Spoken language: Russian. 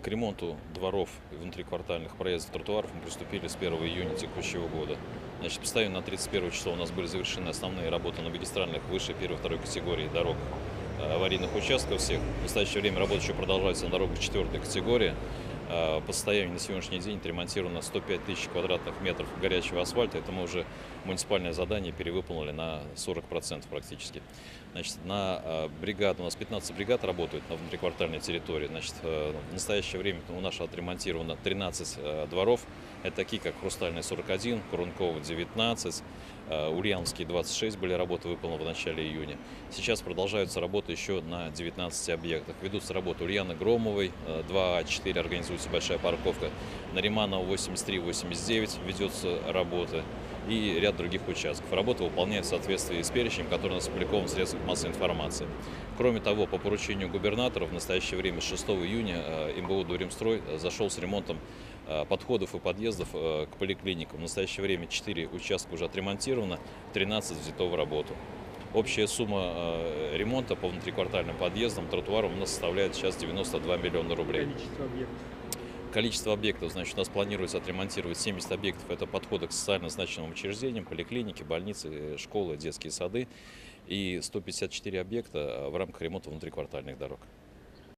К ремонту дворов и внутриквартальных проездов тротуаров мы приступили с 1 июня текущего года. Значит, постоянно на 31 число у нас были завершены основные работы на магистральных выше 1-2 категории дорог аварийных участков всех. В настоящее время работы еще продолжаются на дорогах 4 категории. По состоянию на сегодняшний день отремонтировано 105 тысяч квадратных метров горячего асфальта. Это мы уже муниципальное задание перевыполнили на 40% практически. Значит, на бригаду, у нас 15 бригад работают на внутриквартальной территории. Значит, в настоящее время у нас отремонтировано 13 дворов. Это такие, как Хрустальный 41, Курункова 19, Ульяновские 26 были работы выполнены в начале июня. Сейчас продолжаются работы еще на 19 объектах. Ведутся работы Ульяны Громовой, 2А4 организуется большая парковка, Нариманова 83-89 ведется работа и ряд других участков. Работа выполняется в соответствии с перечнем, который у нас опубликован в средствах массовой информации. Кроме того, по поручению губернатора в настоящее время с 6 июня МБУ «Доремстрой» зашел с ремонтом подходов и подъездов к поликлиникам. В настоящее время 4 участка уже отремонтировано, 13 взято в работу. Общая сумма ремонта по внутриквартальным подъездам, тротуарам у нас составляет сейчас 92 миллиона рублей. Количество объектов, значит, у нас планируется отремонтировать 70 объектов. Это подходы к социально значимым учреждениям, поликлиники, больницы, школы, детские сады. И 154 объекта в рамках ремонта внутриквартальных дорог.